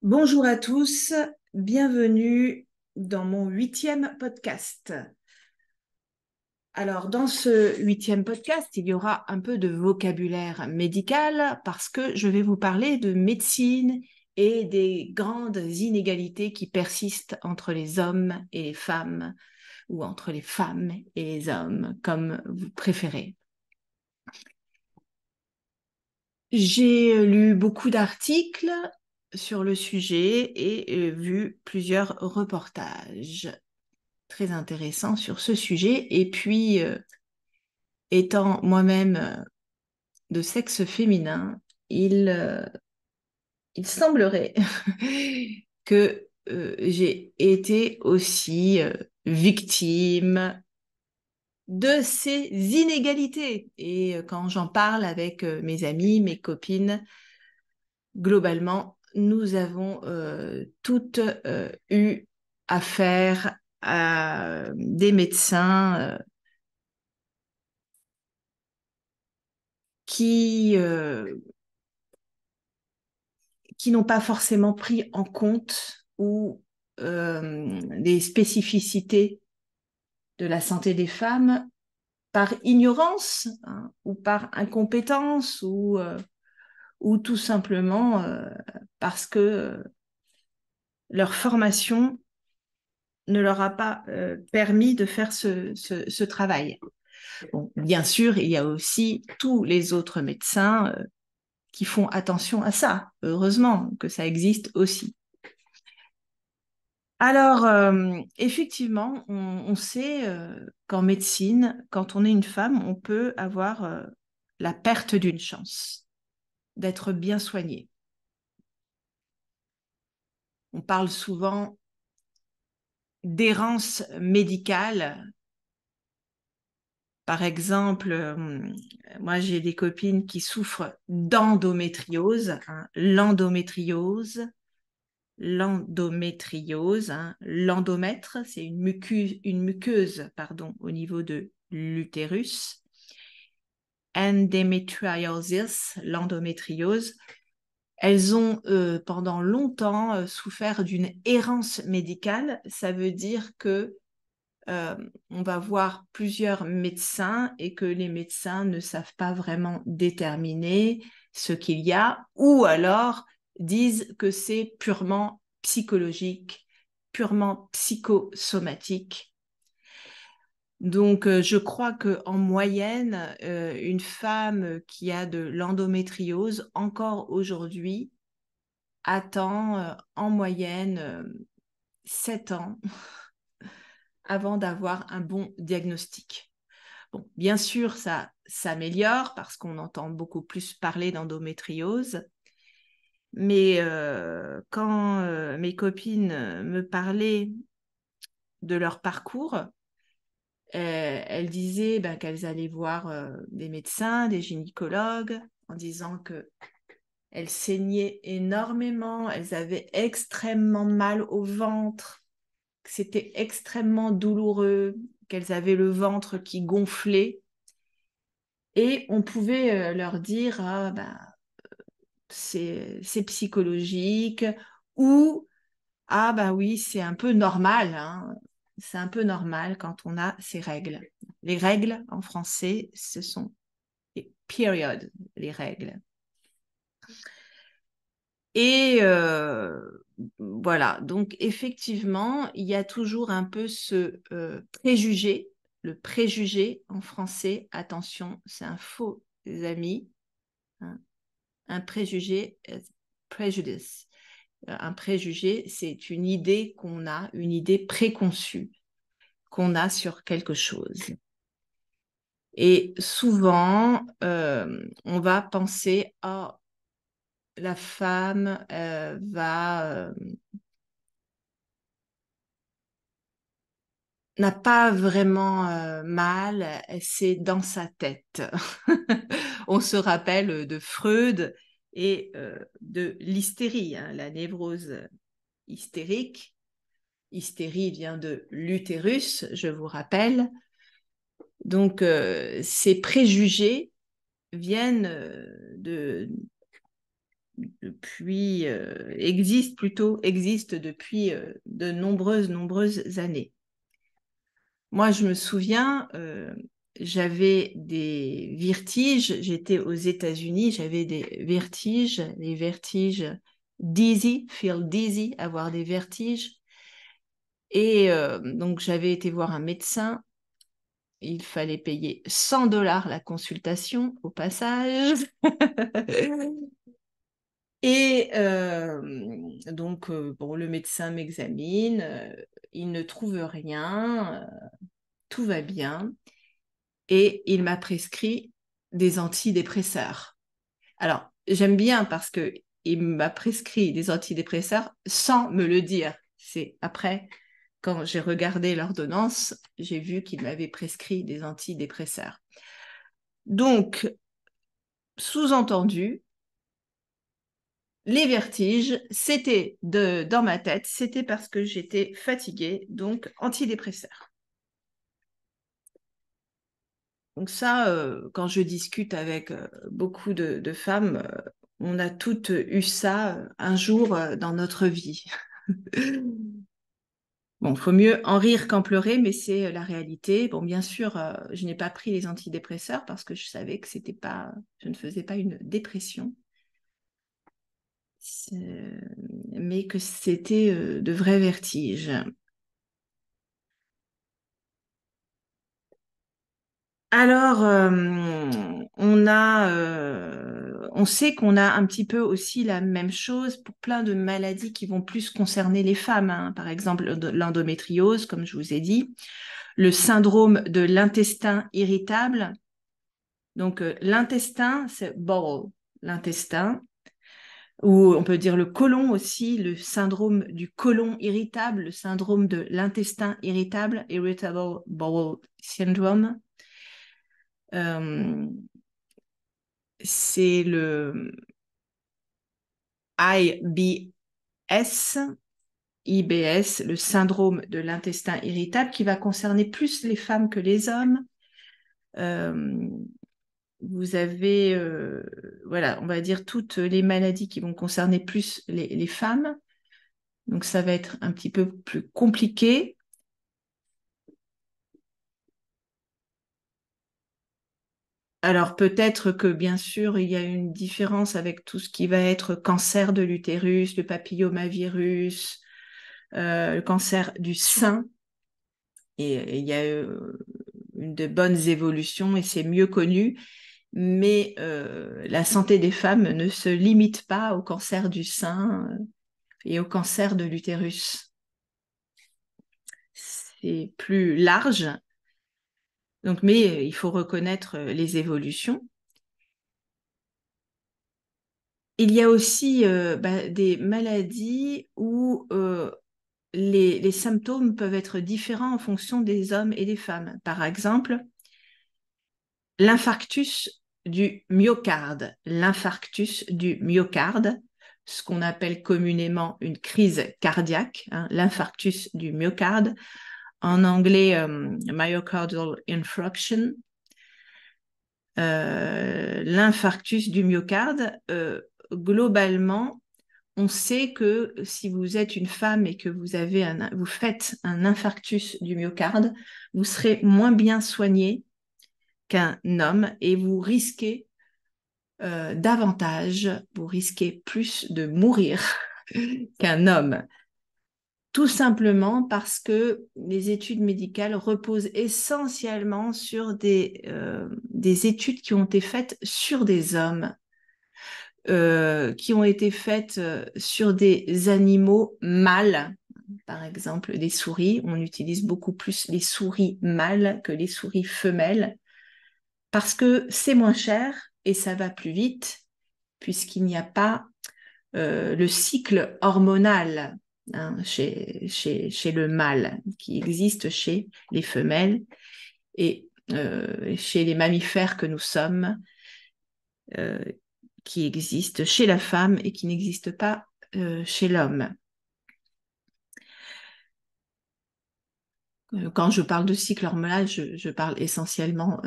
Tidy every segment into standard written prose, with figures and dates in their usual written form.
Bonjour à tous, bienvenue dans mon 8e podcast. Alors, dans ce 8e podcast, il y aura un peu de vocabulaire médical parce que je vais vous parler de médecine et des grandes inégalités qui persistent entre les hommes et les femmes, ou entre les femmes et les hommes, comme vous préférez. J'ai lu beaucoup d'articles sur le sujet et vu plusieurs reportages très intéressants sur ce sujet. Et puis, étant moi-même de sexe féminin, il semblerait que j'ai été aussi victime de ces inégalités. Et quand j'en parle avec mes amis, mes copines, globalement, nous avons toutes eu affaire à des médecins qui, euh, qui n'ont pas forcément pris en compte ou des spécificités de la santé des femmes par ignorance, hein, ou par incompétence ou tout simplement parce que leur formation ne leur a pas permis de faire ce travail. Bon, bien sûr, il y a aussi tous les autres médecins qui font attention à ça. Heureusement que ça existe aussi. Alors, effectivement, on sait qu'en médecine, quand on est une femme, on peut avoir la perte d'une chance d'être bien soignée. On parle souvent d'errance médicale. Par exemple, moi j'ai des copines qui souffrent d'endométriose, hein, l'endométriose, hein, l'endomètre, c'est une muqueuse, pardon, au niveau de l'utérus. Endometriosis, l'endométriose. Elles ont pendant longtemps souffert d'une errance médicale. Ça veut dire que on va voir plusieurs médecins et que les médecins ne savent pas vraiment déterminer ce qu'il y a, ou alors disent que c'est purement psychologique, purement psychosomatique. Donc, je crois qu'en moyenne, une femme qui a de l'endométriose, encore aujourd'hui, attend en moyenne 7 ans avant d'avoir un bon diagnostic. Bon, bien sûr, ça s'améliore parce qu'on entend beaucoup plus parler d'endométriose, mais quand mes copines me parlaient de leur parcours, elles disaient ben, qu'elles allaient voir des médecins, des gynécologues, en disant qu'elles saignaient énormément, elles avaient extrêmement mal au ventre, que c'était extrêmement douloureux, qu'elles avaient le ventre qui gonflait. Et on pouvait leur dire, ah, ben, c'est psychologique, ou, ah ben oui, c'est un peu normal, hein. C'est un peu normal quand on a ces règles. Les règles, en français, ce sont les periods, les règles. Et voilà, donc effectivement, il y a toujours un peu ce préjugé, le préjugé en français, attention, c'est un faux ami, hein. Un préjugé, prejudice. Un préjugé, c'est une idée qu'on a, une idée préconçue qu'on a sur quelque chose. Et souvent, on va penser, oh, la femme n'a pas vraiment mal, c'est dans sa tête. On se rappelle de Freud et de l'hystérie, hein, la névrose hystérique. Hystérie vient de l'utérus, je vous rappelle. Donc, ces préjugés viennent existe depuis de nombreuses années. Moi, je me souviens, j'avais des vertiges. J'étais aux États-Unis, j'avais des vertiges dizzy, feel dizzy, avoir des vertiges. Et donc, j'avais été voir un médecin. Il fallait payer 100 $ la consultation au passage. Et donc, bon, le médecin m'examine, il ne trouve rien, tout va bien. Et il m'a prescrit des antidépresseurs. Alors, j'aime bien parce que il m'a prescrit des antidépresseurs sans me le dire. C'est après, quand j'ai regardé l'ordonnance, j'ai vu qu'il m'avait prescrit des antidépresseurs. Donc, sous-entendu, les vertiges, c'était dans ma tête, c'était parce que j'étais fatiguée, donc antidépresseurs. Donc ça, quand je discute avec beaucoup de femmes, on a toutes eu ça un jour dans notre vie. Bon, il faut mieux en rire qu'en pleurer, mais c'est la réalité. Bon, bien sûr, je n'ai pas pris les antidépresseurs parce que je savais que c'était pas, je ne faisais pas une dépression, mais que c'était de vrais vertiges. Alors, on sait qu'on a un petit peu aussi la même chose pour plein de maladies qui vont plus concerner les femmes, hein. Par exemple, l'endométriose, comme je vous ai dit, le syndrome de l'intestin irritable. Donc, l'intestin, c'est bowel, l'intestin, ou on peut dire le côlon aussi, le syndrome du côlon irritable, le syndrome de l'intestin irritable, irritable bowel syndrome. C'est le IBS, le syndrome de l'intestin irritable, qui va concerner plus les femmes que les hommes. Vous avez, voilà, on va dire toutes les maladies qui vont concerner plus les femmes. Donc, ça va être un petit peu plus compliqué. Alors, peut-être que, bien sûr, il y a une différence avec tout ce qui va être cancer de l'utérus, le papillomavirus, le cancer du sein. Et il y a une de bonnes évolutions et c'est mieux connu. Mais la santé des femmes ne se limite pas au cancer du sein et au cancer de l'utérus. C'est plus large. Donc, mais il faut reconnaître les évolutions. Il y a aussi des maladies où les symptômes peuvent être différents en fonction des hommes et des femmes. Par exemple, l'infarctus du myocarde. L'infarctus du myocarde, ce qu'on appelle communément une crise cardiaque, hein, l'infarctus du myocarde, en anglais myocardial infarction. L'infarctus du myocarde, globalement, on sait que si vous êtes une femme et que vous faites un infarctus du myocarde, vous serez moins bien soigné qu'un homme et vous risquez davantage, vous risquez plus de mourir qu'un homme. Tout simplement parce que les études médicales reposent essentiellement sur des études qui ont été faites sur des hommes, qui ont été faites sur des animaux mâles, par exemple des souris. On utilise beaucoup plus les souris mâles que les souris femelles parce que c'est moins cher et ça va plus vite puisqu'il n'y a pas le cycle hormonal, hein, chez le mâle qui existe chez les femelles et chez les mammifères que nous sommes, qui existe chez la femme et qui n'existe pas chez l'homme. Quand je parle de cycle hormonal, je parle essentiellement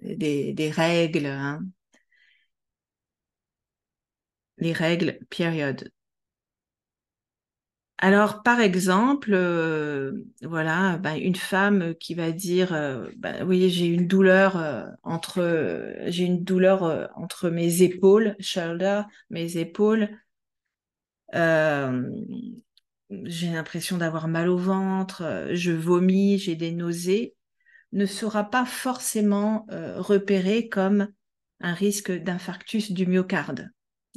des règles, hein. les règles période. Alors, par exemple, voilà, bah, une femme qui va dire, bah, oui, j'ai une douleur entre mes épaules, shoulder, mes épaules. Euh, j'ai l'impression d'avoir mal au ventre, je vomis, j'ai des nausées, ne sera pas forcément repéré comme un risque d'infarctus du myocarde.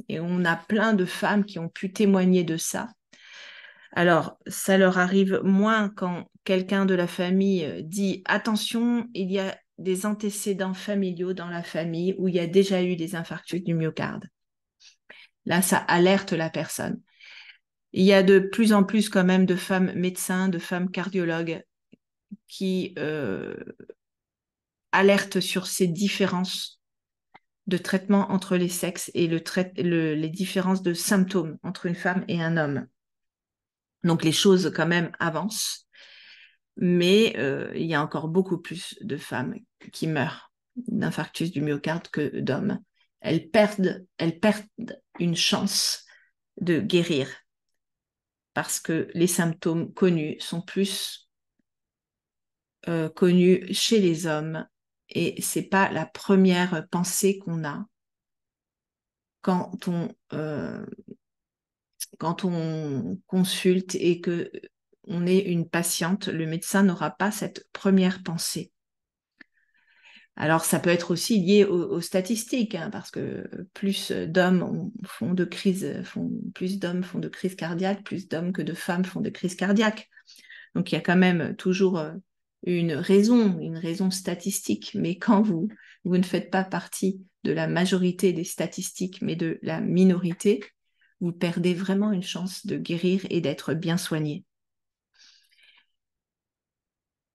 Et on a plein de femmes qui ont pu témoigner de ça. Alors, ça leur arrive moins quand quelqu'un de la famille dit attention, il y a des antécédents familiaux dans la famille où il y a déjà eu des infarctus du myocarde. Là, ça alerte la personne. Il y a de plus en plus quand même de femmes médecins, de femmes cardiologues qui alertent sur ces différences de traitement entre les sexes et les différences de symptômes entre une femme et un homme. Donc les choses quand même avancent, mais il y a encore beaucoup plus de femmes qui meurent d'infarctus du myocarde que d'hommes. Elles perdent une chance de guérir parce que les symptômes connus sont plus connus chez les hommes et c'est pas la première pensée qu'on a quand on consulte et que on est une patiente, le médecin n'aura pas cette première pensée. Alors, ça peut être aussi lié aux statistiques, hein, parce que plus d'hommes font de crises cardiaques, plus d'hommes que de femmes font de crises cardiaques. Donc, il y a quand même toujours une raison statistique. Mais quand vous ne faites pas partie de la majorité des statistiques, mais de la minorité, vous perdez vraiment une chance de guérir et d'être bien soigné.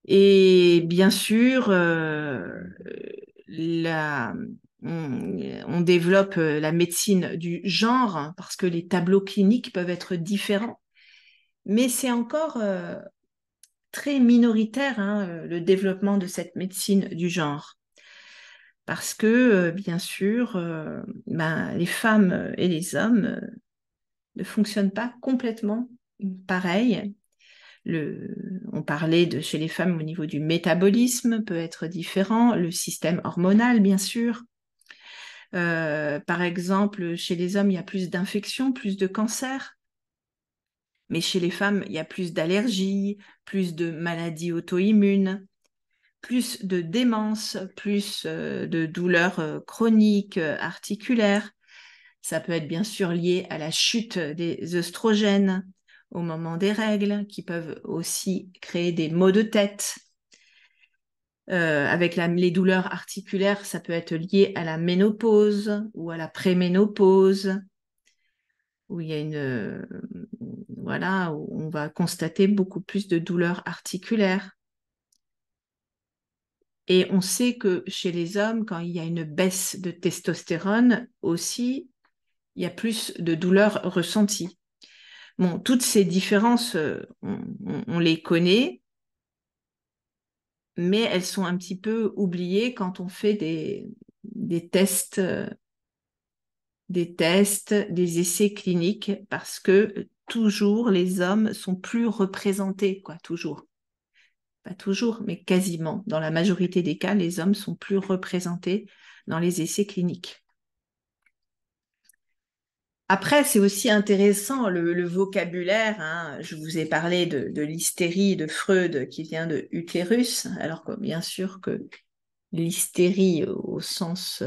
Et bien sûr, on développe la médecine du genre hein, parce que les tableaux cliniques peuvent être différents. Mais c'est encore très minoritaire, hein, le développement de cette médecine du genre. Parce que, bien sûr, les femmes et les hommes ne fonctionnent pas complètement pareil. On parlait de chez les femmes au niveau du métabolisme peut être différent, le système hormonal, bien sûr. Par exemple, chez les hommes, il y a plus d'infections, plus de cancers. Mais chez les femmes, il y a plus d'allergies, plus de maladies auto-immunes, plus de démence, plus de douleurs chroniques, articulaires. Ça peut être bien sûr lié à la chute des œstrogènes au moment des règles, qui peuvent aussi créer des maux de tête. Avec les douleurs articulaires, ça peut être lié à la ménopause ou à la préménopause, où il y a voilà, où on va constater beaucoup plus de douleurs articulaires. Et on sait que chez les hommes, quand il y a une baisse de testostérone aussi, il y a plus de douleurs ressenties. Bon, toutes ces différences, on les connaît, mais elles sont un petit peu oubliées quand on fait des tests, des essais cliniques, parce que toujours les hommes sont plus représentés, quoi, toujours. Pas toujours, mais quasiment. Dans la majorité des cas, les hommes sont plus représentés dans les essais cliniques. Après, c'est aussi intéressant le vocabulaire. Hein. Je vous ai parlé de l'hystérie de Freud qui vient de utérus, alors que bien sûr que l'hystérie au sens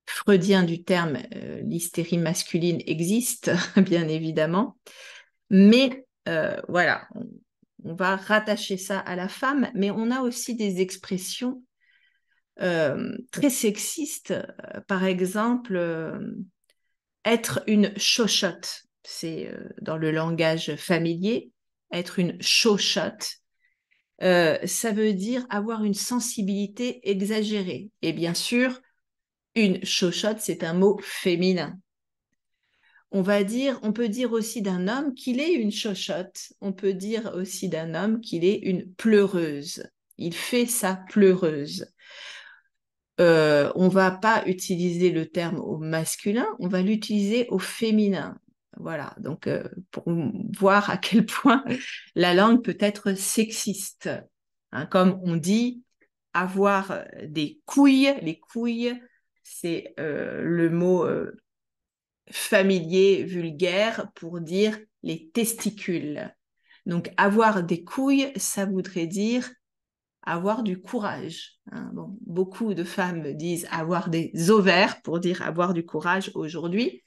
freudien du terme, l'hystérie masculine existe, bien évidemment. Mais voilà, on va rattacher ça à la femme, mais on a aussi des expressions très sexistes. Par exemple, être une chochotte, c'est dans le langage familier, être une chochotte, ça veut dire avoir une sensibilité exagérée. Et bien sûr, une chochotte, c'est un mot féminin. On peut dire aussi d'un homme qu'il est une chochotte. On peut dire aussi d'un homme qu'il est une pleureuse. Il fait sa pleureuse. on va pas utiliser le terme au masculin, on va l'utiliser au féminin. Voilà, donc pour voir à quel point la langue peut être sexiste. Hein, comme on dit, avoir des couilles, les couilles, c'est le mot familier, vulgaire pour dire les testicules. Donc avoir des couilles, ça voudrait dire avoir du courage. Hein. Bon, beaucoup de femmes disent avoir des ovaires pour dire avoir du courage aujourd'hui,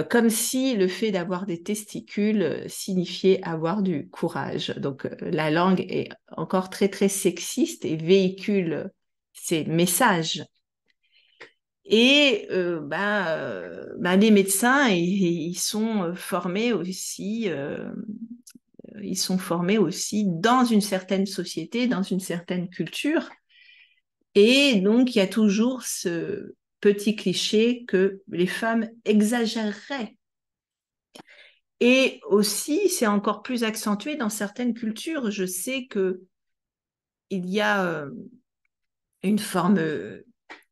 comme si le fait d'avoir des testicules signifiait avoir du courage. Donc la langue est encore très très sexiste et véhicule ces messages. Et les médecins, ils sont formés aussi ils sont formés aussi dans une certaine société, dans une certaine culture. Et donc, il y a toujours ce petit cliché que les femmes exagéreraient. Et aussi, c'est encore plus accentué dans certaines cultures. Je sais que il y a une forme,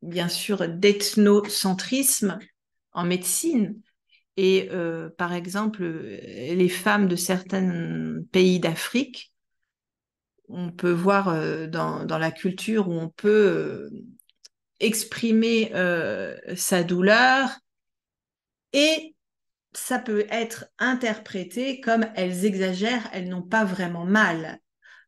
bien sûr, d'ethnocentrisme en médecine. Et par exemple, les femmes de certains pays d'Afrique, on peut voir dans la culture où on peut exprimer sa douleur et ça peut être interprété comme elles exagèrent, elles n'ont pas vraiment mal.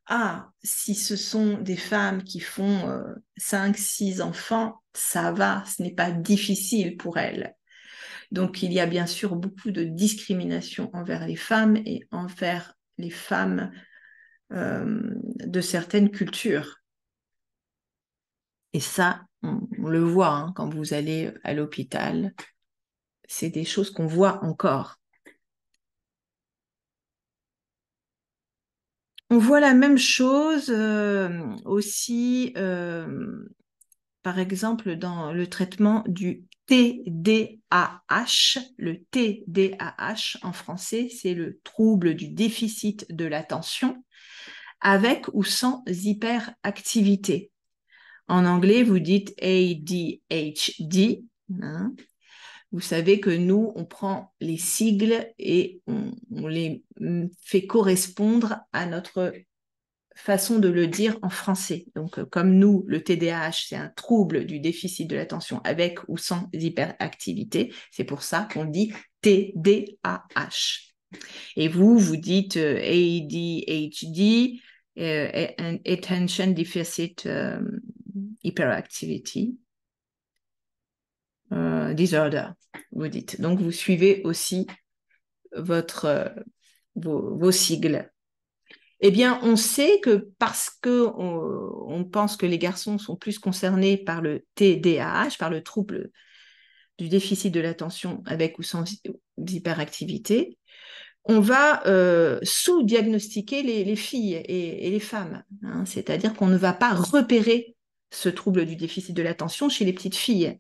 Ah, si ce sont des femmes qui font 5, 6 enfants, ça va, ce n'est pas difficile pour elles. Donc il y a bien sûr beaucoup de discrimination envers les femmes et envers les femmes de certaines cultures. Et ça, on le voit hein, quand vous allez à l'hôpital. C'est des choses qu'on voit encore. On voit la même chose aussi, par exemple, dans le traitement du TDAH. Le TDAH en français, c'est le trouble du déficit de l'attention, avec ou sans hyperactivité. En anglais, vous dites ADHD. Hein. Vous savez que nous, on prend les sigles et on les fait correspondre à notre façon de le dire en français. Donc, comme nous, le TDAH, c'est un trouble du déficit de l'attention avec ou sans hyperactivité. C'est pour ça qu'on dit TDAH. Et vous, vous dites ADHD, Attention Deficit Hyperactivity Disorder, vous dites. Donc, vous suivez aussi vos sigles. Eh bien, on sait que parce on pense que les garçons sont plus concernés par le TDAH, par le trouble du déficit de l'attention avec ou sans hyperactivité, on va sous-diagnostiquer les filles et les femmes. Hein. C'est-à-dire qu'on ne va pas repérer ce trouble du déficit de l'attention chez les petites filles,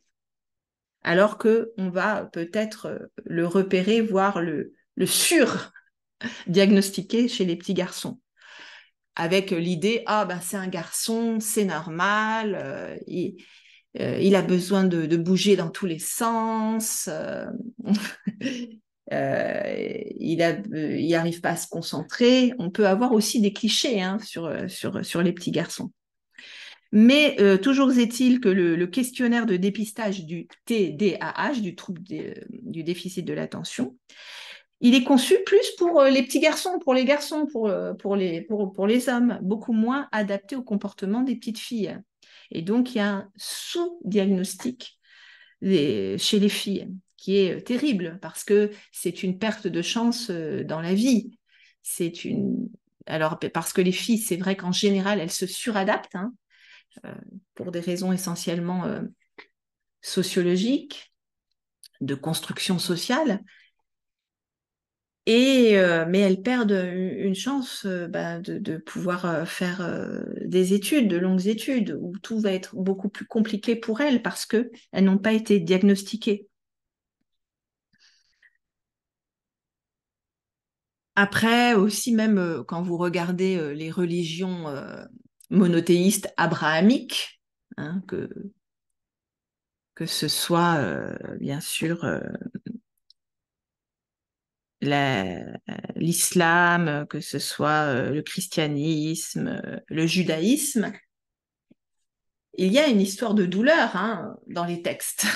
alors qu'on va peut-être le repérer, voire le sur-diagnostiquer chez les petits garçons. Avec l'idée, ah ben c'est un garçon, c'est normal, il a besoin de bouger dans tous les sens, il n'arrive pas à se concentrer. On peut avoir aussi des clichés hein, sur les petits garçons. Mais toujours est-il que le questionnaire de dépistage du TDAH, du trouble du déficit de l'attention, il est conçu plus pour les petits garçons, pour les garçons, pour les hommes, beaucoup moins adapté au comportement des petites filles. Et donc, il y a un sous-diagnostic chez les filles qui est terrible parce que c'est une perte de chance dans la vie. Alors, parce que les filles, c'est vrai qu'en général, elles se suradaptent hein, pour des raisons essentiellement sociologiques, de construction sociale. Mais elles perdent une chance de pouvoir faire des études, de longues études, où tout va être beaucoup plus compliqué pour elles parce qu'elles n'ont pas été diagnostiquées. Après, aussi, même quand vous regardez les religions monothéistes abrahamiques, hein, que ce soit, bien sûr, l'islam, que ce soit le christianisme, le judaïsme. Il y a une histoire de douleur, hein, dans les textes.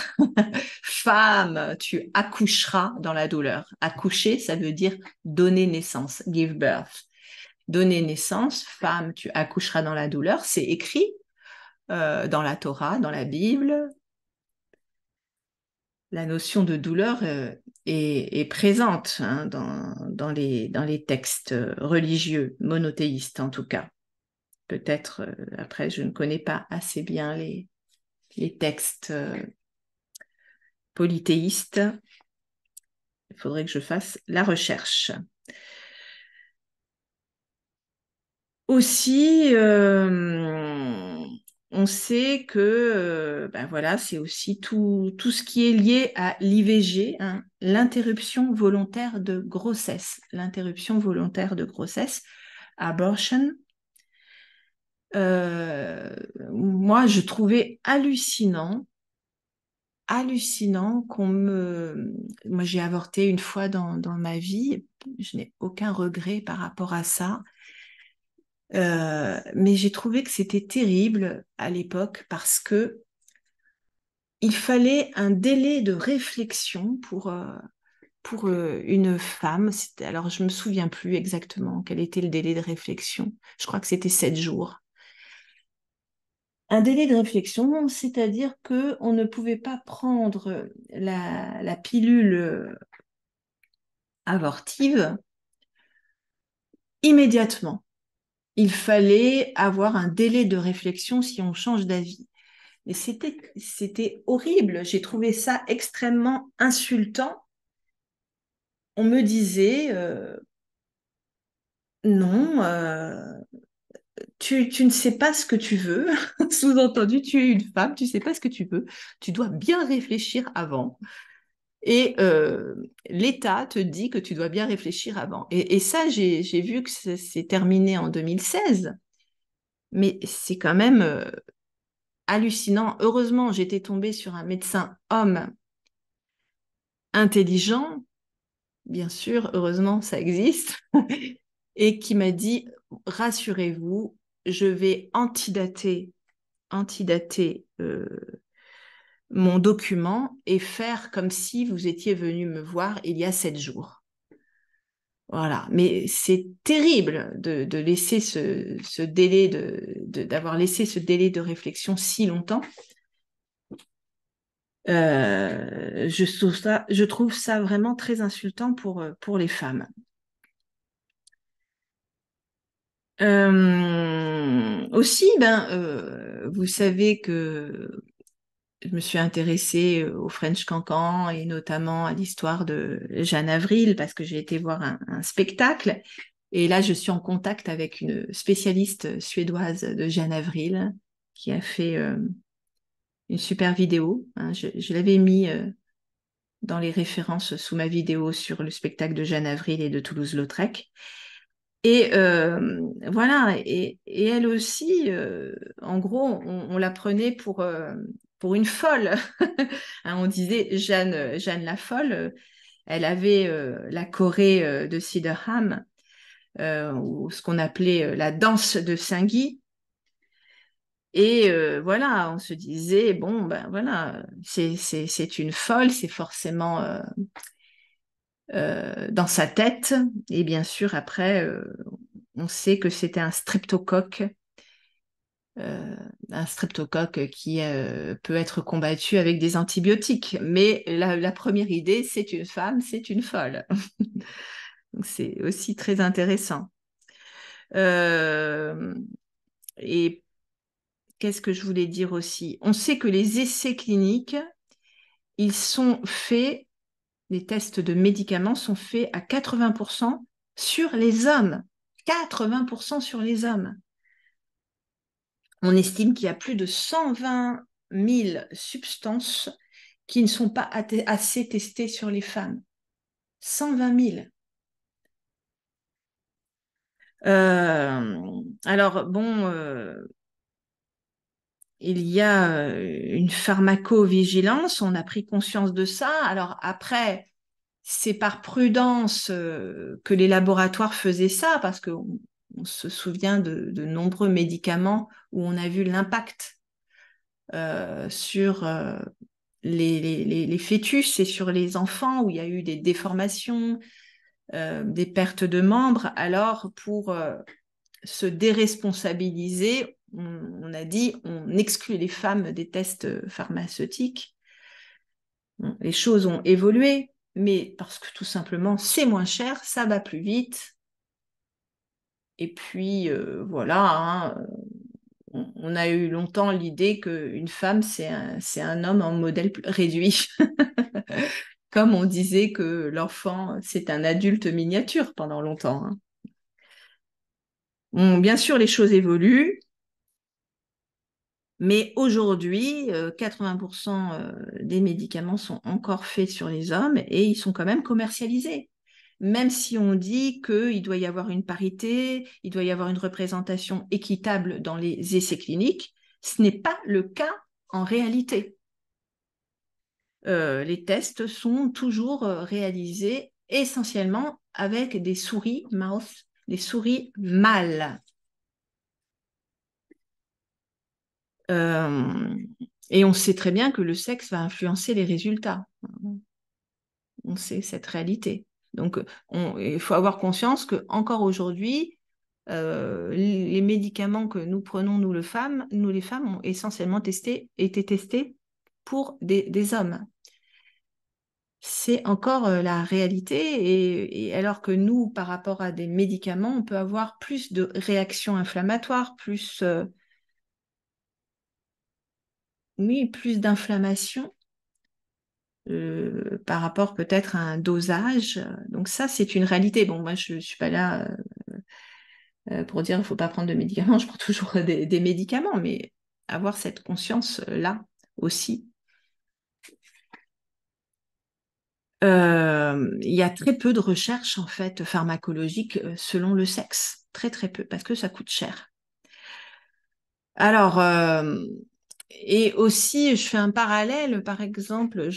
Femme, tu accoucheras dans la douleur. Accoucher, ça veut dire donner naissance, give birth. Donner naissance, femme, tu accoucheras dans la douleur. C'est écrit dans la Torah, dans la Bible. La notion de douleur est présente, hein, dans les textes religieux, monothéistes en tout cas. Peut-être, après, je ne connais pas assez bien les textes polythéistes. Il faudrait que je fasse la recherche. Aussi, on sait que ben voilà, c'est aussi tout ce qui est lié à l'IVG, hein, l'interruption volontaire de grossesse. L'interruption volontaire de grossesse, abortion. Moi, je trouvais hallucinant qu'on me... Moi, j'ai avorté une fois dans ma vie. Je n'ai aucun regret par rapport à ça. Mais j'ai trouvé que c'était terrible à l'époque parce que il fallait un délai de réflexion pour une femme. Alors, je me souviens plus exactement quel était le délai de réflexion. Je crois que c'était 7 jours. Un délai de réflexion, c'est-à-dire que on ne pouvait pas prendre la pilule abortive immédiatement. Il fallait avoir un délai de réflexion si on change d'avis. Et c'était horrible. J'ai trouvé ça extrêmement insultant. On me disait, non, tu ne sais pas ce que tu veux. Sous-entendu, tu es une femme, tu ne sais pas ce que tu veux. Tu dois bien réfléchir avant. Et l'État te dit que tu dois bien réfléchir avant. Et ça, j'ai vu que c'est terminé en 2016. Mais c'est quand même hallucinant. Heureusement, j'étais tombée sur un médecin homme intelligent, bien sûr, heureusement, ça existe, et qui m'a dit, rassurez-vous, je vais antidater mon document et faire comme si vous étiez venu me voir il y a 7 jours. Voilà, mais c'est terrible de laisser ce délai d'avoir laissé ce délai de réflexion si longtemps. Je trouve ça vraiment très insultant pour les femmes. Aussi, vous savez que je me suis intéressée au French Cancan et notamment à l'histoire de Jeanne Avril parce que j'ai été voir un spectacle. Et là, je suis en contact avec une spécialiste suédoise de Jeanne Avril qui a fait une super vidéo, hein. Je l'avais mis dans les références sous ma vidéo sur le spectacle de Jeanne Avril et de Toulouse-Lautrec. Et voilà, et elle aussi, en gros, on la prenait pour une folle. Hein, on disait Jeanne la folle. Elle avait la choré de Sydenham, ou ce qu'on appelait la danse de Saint-Guy. Et voilà, on se disait, bon, ben voilà, c'est une folle, c'est forcément dans sa tête. Et bien sûr, après, on sait que c'était un streptocoque qui peut être combattu avec des antibiotiques. Mais la première idée, c'est une femme, c'est une folle. Donc c'est aussi très intéressant. Euh, et qu'est-ce que je voulais dire aussi? On sait que les essais cliniques, ils sont faits, les tests de médicaments sont faits à 80% sur les hommes. 80% sur les hommes. On estime qu'il y a plus de 120 000 substances qui ne sont pas assez testées sur les femmes. 120 000. Alors, bon, il y a une pharmacovigilance, on a pris conscience de ça. Alors après, c'est par prudence que les laboratoires faisaient ça, parce qu'on se souvient de nombreux médicaments où on a vu l'impact sur les fœtus et sur les enfants, où il y a eu des déformations, des pertes de membres. Alors, pour se déresponsabiliser, on a dit on exclut les femmes des tests pharmaceutiques. Bon, les choses ont évolué, mais parce que tout simplement c'est moins cher, ça va plus vite. Et puis voilà, hein, on a eu longtemps l'idée qu'une femme c'est un homme en modèle réduit. Comme on disait que l'enfant c'est un adulte miniature pendant longtemps. Hein. Bon, bien sûr, les choses évoluent. Mais aujourd'hui, 80% des médicaments sont encore faits sur les hommes et ils sont quand même commercialisés. Même si on dit qu'il doit y avoir une parité, il doit y avoir une représentation équitable dans les essais cliniques, ce n'est pas le cas en réalité. Les tests sont toujours réalisés essentiellement avec des souris mouse, des souris mâles. Et on sait très bien que le sexe va influencer les résultats. On sait cette réalité. Donc, il faut avoir conscience que encore aujourd'hui, les médicaments que nous prenons, nous les femmes, ont essentiellement été testés pour des hommes. C'est encore la réalité. Et alors que nous, par rapport à des médicaments, on peut avoir plus de réactions inflammatoires, oui, plus d'inflammation par rapport peut-être à un dosage. Donc ça, c'est une réalité. Bon, moi, je ne suis pas là pour dire qu'il ne faut pas prendre de médicaments. Je prends toujours des médicaments, mais avoir cette conscience-là aussi. Il y a très peu de recherches en fait pharmacologiques selon le sexe. Très très peu, parce que ça coûte cher. Alors, et aussi, je fais un parallèle, par exemple,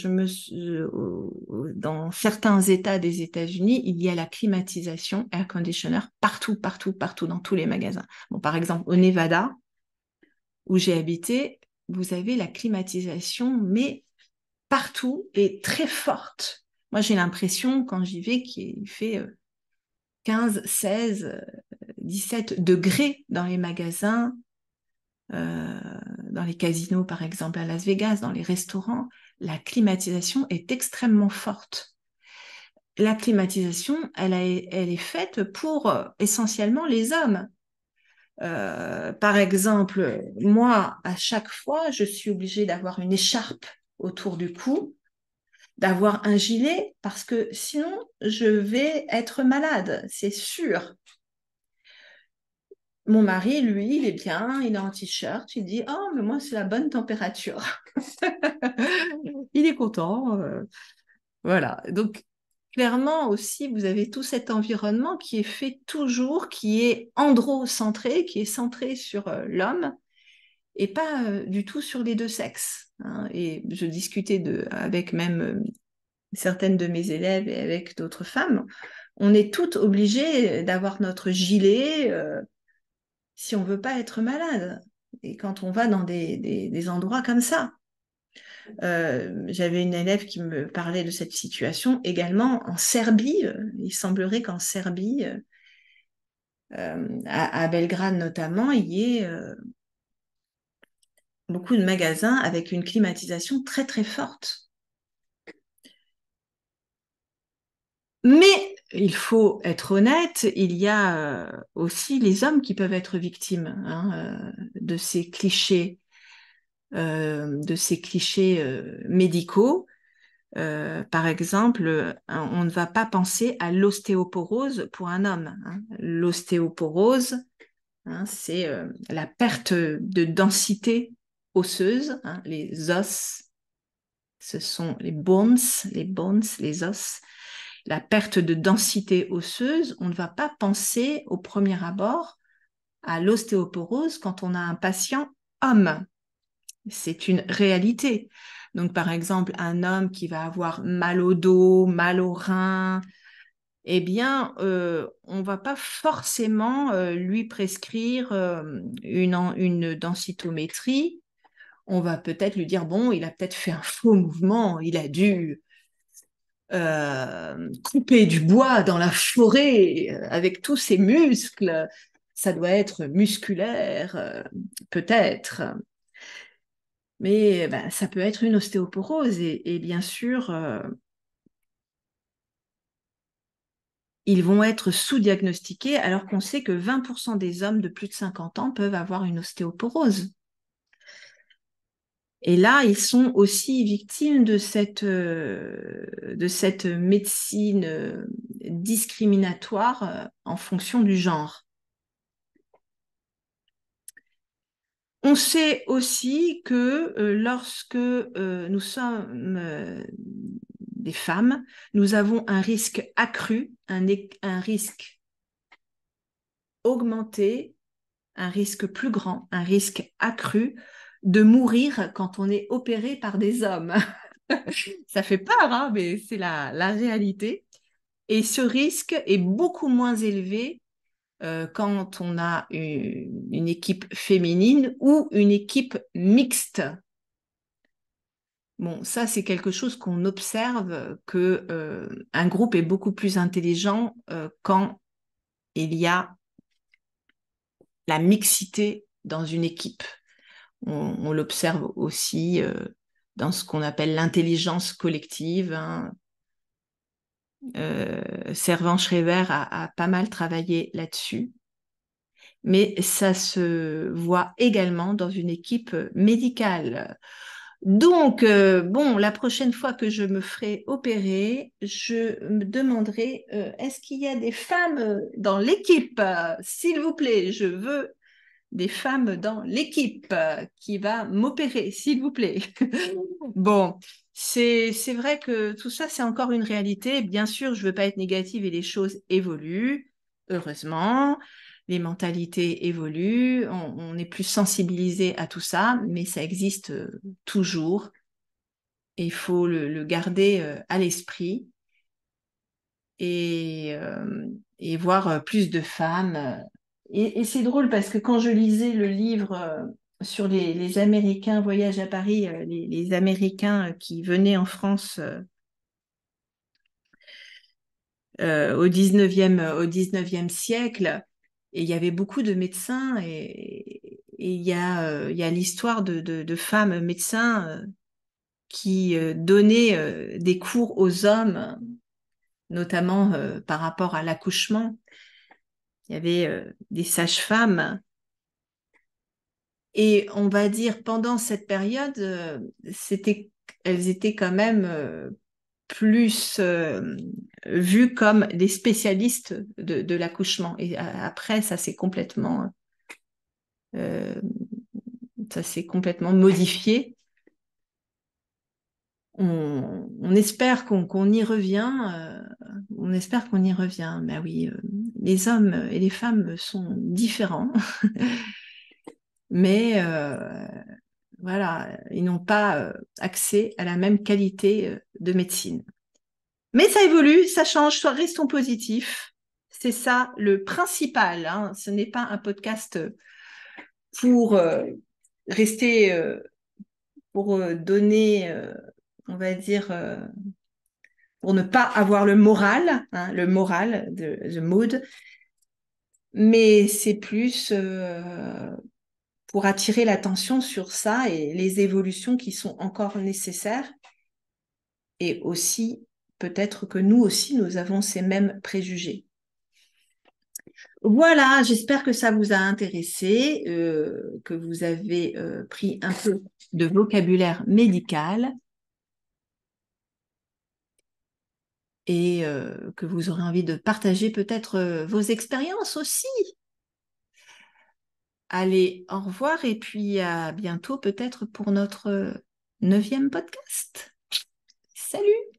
dans certains États des États-Unis, il y a la climatisation, air conditioner, partout, partout, partout, dans tous les magasins. Bon, par exemple, au Nevada, où j'ai habité, vous avez la climatisation, mais partout et très forte. Moi, j'ai l'impression, quand j'y vais, qu'il fait 15, 16, 17 degrés dans les magasins. Dans les casinos, par exemple, à Las Vegas, dans les restaurants, la climatisation est extrêmement forte. La climatisation, elle est faite pour essentiellement les hommes. Par exemple, moi, à chaque fois, je suis obligée d'avoir une écharpe autour du cou, d'avoir un gilet, parce que sinon, je vais être malade, c'est sûr. Mon mari, lui, il est bien, il est en t-shirt, il dit « Oh, mais moi, c'est la bonne température. » Il est content. Voilà. Donc, clairement aussi, vous avez tout cet environnement qui est fait toujours, qui est androcentré, qui est centré sur l'homme et pas du tout sur les deux sexes. Hein. Et je discutais avec même certaines de mes élèves et avec d'autres femmes. On est toutes obligées d'avoir notre gilet si on veut pas être malade. Et quand on va dans des endroits comme ça. J'avais une élève qui me parlait de cette situation également en Serbie. Il semblerait qu'en Serbie, à Belgrade notamment, il y ait beaucoup de magasins avec une climatisation très très forte. Mais il faut être honnête, il y a aussi les hommes qui peuvent être victimes hein, de ces clichés, médicaux. Par exemple, on ne va pas penser à l'ostéoporose pour un homme. Hein. L'ostéoporose, hein, c'est la perte de densité osseuse. Hein. Les os, ce sont les os. La perte de densité osseuse, on ne va pas penser au premier abord à l'ostéoporose quand on a un patient homme. C'est une réalité. Donc, par exemple, un homme qui va avoir mal au dos, mal au rein, eh bien, on ne va pas forcément lui prescrire une densitométrie. On va peut-être lui dire, bon, il a peut-être fait un faux mouvement, il a dû couper du bois dans la forêt avec tous ses muscles. Ça doit être musculaire, peut-être. Mais ben, ça peut être une ostéoporose et bien sûr, ils vont être sous-diagnostiqués alors qu'on sait que 20% des hommes de plus de 50 ans peuvent avoir une ostéoporose. Et là, ils sont aussi victimes de cette médecine discriminatoire en fonction du genre. On sait aussi que lorsque nous sommes des femmes, nous avons un risque accru, un risque augmenté, un risque plus grand, un risque accru de mourir quand on est opéré par des hommes. Ça fait peur, hein, mais c'est la réalité. Et ce risque est beaucoup moins élevé quand on a une équipe féminine ou une équipe mixte. Bon, ça, c'est quelque chose qu'on observe que un groupe est beaucoup plus intelligent quand il y a la mixité dans une équipe. On l'observe aussi dans ce qu'on appelle l'intelligence collective, hein. Servan-Schreiber a pas mal travaillé là-dessus, mais ça se voit également dans une équipe médicale. Donc, bon, la prochaine fois que je me ferai opérer, je me demanderai, est-ce qu'il y a des femmes dans l'équipe? S'il vous plaît, je veux des femmes dans l'équipe qui va m'opérer, s'il vous plaît. Bon, c'est vrai que tout ça, c'est encore une réalité. Bien sûr, je ne veux pas être négative et les choses évoluent, heureusement. Les mentalités évoluent, on est plus sensibilisé à tout ça, mais ça existe toujours et il faut le garder à l'esprit et voir plus de femmes. Et c'est drôle parce que quand je lisais le livre sur les Américains, Voyage à Paris, les Américains qui venaient en France au 19e siècle, et il y avait beaucoup de médecins et il y a l'histoire de femmes médecins qui donnaient des cours aux hommes, notamment par rapport à l'accouchement. Il y avait des sages-femmes. Et on va dire, pendant cette période, elles étaient quand même plus vues comme des spécialistes de l'accouchement. Et après, euh, ça s'est complètement modifié. On espère qu'on y revient. On espère qu'on y revient. Mais oui, les hommes et les femmes sont différents. Mais voilà, ils n'ont pas accès à la même qualité de médecine. Mais ça évolue, ça change, soit restons positifs. C'est ça le principal, hein. Ce n'est pas un podcast pour rester, pour donner, on va dire, pour ne pas avoir le moral, hein, le moral de The Mood, mais c'est plus pour attirer l'attention sur ça et les évolutions qui sont encore nécessaires. Et aussi, peut-être que nous aussi, nous avons ces mêmes préjugés. Voilà, j'espère que ça vous a intéressé, que vous avez pris un peu de vocabulaire médical et que vous aurez envie de partager peut-être vos expériences aussi. Allez, au revoir et puis à bientôt peut-être pour notre 9e podcast. Salut!